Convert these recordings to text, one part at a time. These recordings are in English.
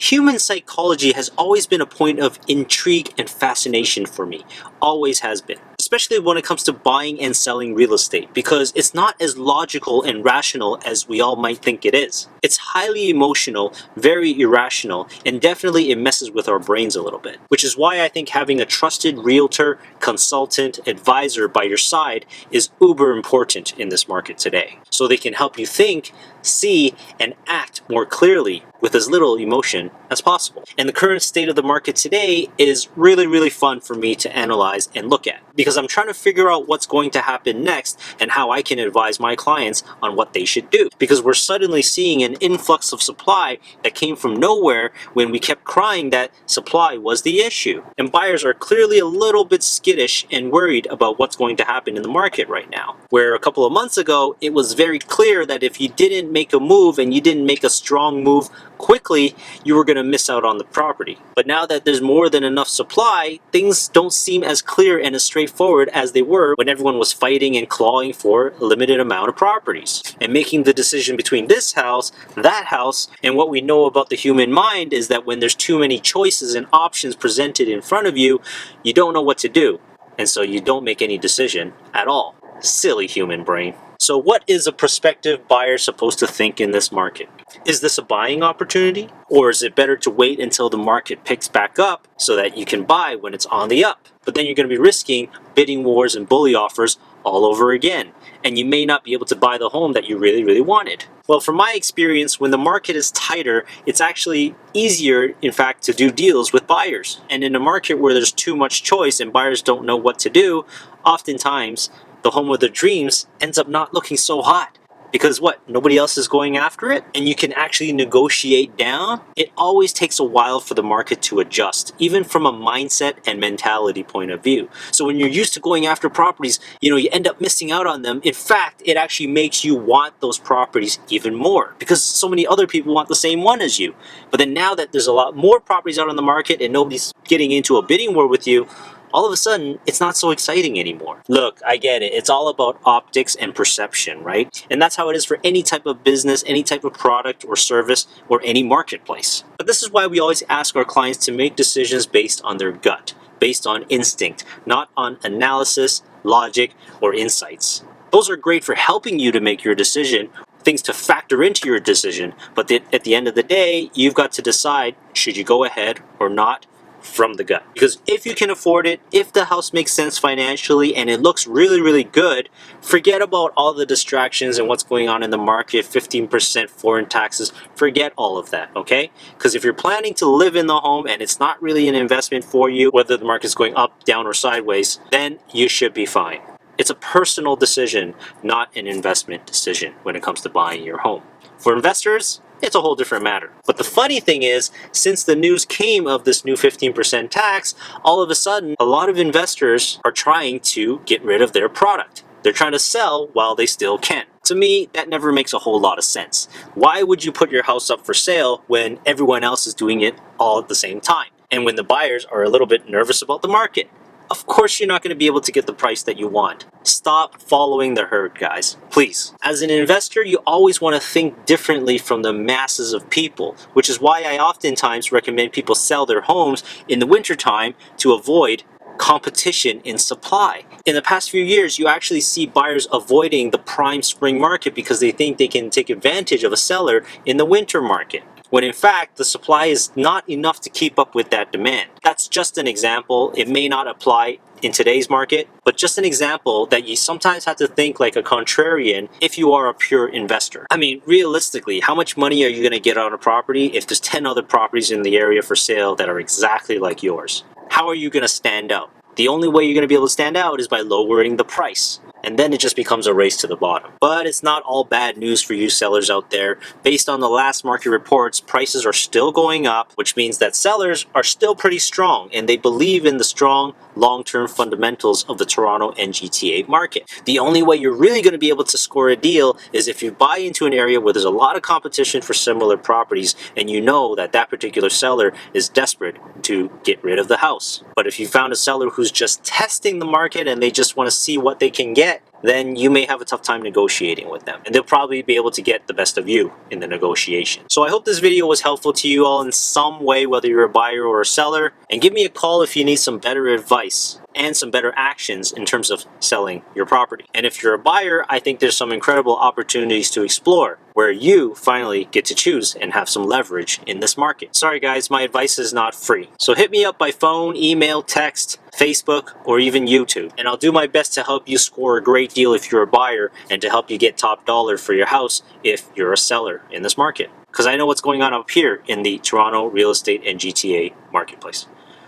Human psychology has always been a point of intrigue and fascination for me. Always has been. Especially when it comes to buying and selling real estate, because it's not as logical and rational as we all might think it is. It's highly emotional, very irrational, and definitely it messes with our brains a little bit. Which is why I think having a trusted realtor, consultant, advisor by your side is uber important in this market today. So they can help you think, see, and act more clearly with as little emotion as possible. And the current state of the market today is really fun for me to analyze and look at, because I'm trying to figure out what's going to happen next and how I can advise my clients on what they should do. Because we're suddenly seeing an influx of supply that came from nowhere when we kept crying that supply was the issue. And buyers are clearly a little bit skittish and worried about what's going to happen in the market right now. Where a couple of months ago, it was very clear that if you didn't make a move and you didn't make a strong move quickly, you were going to miss out on the property. But now that there's more than enough supply, things don't seem as clear and as straightforward as they were when everyone was fighting and clawing for a limited amount of properties. And making the decision between this house, that house, and what we know about the human mind is that when there's too many choices and options presented in front of you, you don't know what to do. And so you don't make any decision at all. Silly human brain. So what is a prospective buyer supposed to think in this market? Is this a buying opportunity? Or is it better to wait until the market picks back up so that you can buy when it's on the up? But then you're going to be risking bidding wars and bully offers all over again. And you may not be able to buy the home that you really wanted. Well, from my experience, when the market is tighter, it's actually easier, in fact, to do deals with buyers. And in a market where there's too much choice and buyers don't know what to do, oftentimes the home of their dreams ends up not looking so hot. Because what? Nobody else is going after it? And you can actually negotiate down? It always takes a while for the market to adjust, even from a mindset and mentality point of view. So when you're used to going after properties, you end up missing out on them. In fact, it actually makes you want those properties even more because so many other people want the same one as you. But then now that there's a lot more properties out on the market and nobody's getting into a bidding war with you, all of a sudden, it's not so exciting anymore. Look, I get it. It's all about optics and perception, right? And that's how it is for any type of business, any type of product or service, or any marketplace. But this is why we always ask our clients to make decisions based on their gut, based on instinct, not on analysis, logic, or insights. Those are great for helping you to make your decision, things to factor into your decision, but at the end of the day, you've got to decide, should you go ahead or not, from the gut. Because if you can afford it, if the house makes sense financially and it looks really good, forget about all the distractions and what's going on in the market, 15% foreign taxes, forget all of that, okay? Because if you're planning to live in the home and it's not really an investment for you, whether the market's going up, down, or sideways, then you should be fine. It's a personal decision, not an investment decision when it comes to buying your home. For investors, it's a whole different matter. But the funny thing is, since the news came of this new 15% tax, all of a sudden, a lot of investors are trying to get rid of their product. They're trying to sell while they still can. To me, that never makes a whole lot of sense. Why would you put your house up for sale when everyone else is doing it all at the same time? And when the buyers are a little bit nervous about the market? Of course you're not going to be able to get the price that you want. Stop following the herd, guys. Please. As an investor, you always want to think differently from the masses of people, which is why I oftentimes recommend people sell their homes in the wintertime to avoid competition in supply. In the past few years, you actually see buyers avoiding the prime spring market because they think they can take advantage of a seller in the winter market, when in fact the supply is not enough to keep up with that demand. That's just an example. It may not apply in today's market, but just an example that you sometimes have to think like a contrarian if you are a pure investor. I mean, realistically, how much money are you going to get on a property if there's 10 other properties in the area for sale that are exactly like yours? How are you going to stand out? The only way you're going to be able to stand out is by lowering the price. And then it just becomes a race to the bottom. But it's not all bad news for you sellers out there. Based on the last market reports, prices are still going up, which means that sellers are still pretty strong and they believe in the strong long-term fundamentals of the Toronto and GTA market. The only way you're really going to be able to score a deal is if you buy into an area where there's a lot of competition for similar properties and you know that that particular seller is desperate to get rid of the house. But if you found a seller who's just testing the market and they just want to see what they can get, then you may have a tough time negotiating with them. And they'll probably be able to get the best of you in the negotiation. So I hope this video was helpful to you all in some way, whether you're a buyer or a seller. And give me a call if you need some better advice and some better actions in terms of selling your property. And if you're a buyer, I think there's some incredible opportunities to explore where you finally get to choose and have some leverage in this market. Sorry guys, my advice is not free. So hit me up by phone, email, text, Facebook, or even YouTube. And I'll do my best to help you score a great deal if you're a buyer and to help you get top dollar for your house if you're a seller in this market. Because I know what's going on up here in the Toronto real estate and GTA marketplace.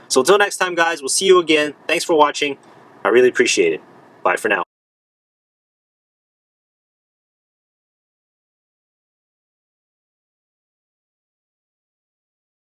So until next time guys, we'll see you again. Thanks for watching. I really appreciate it. Bye for now.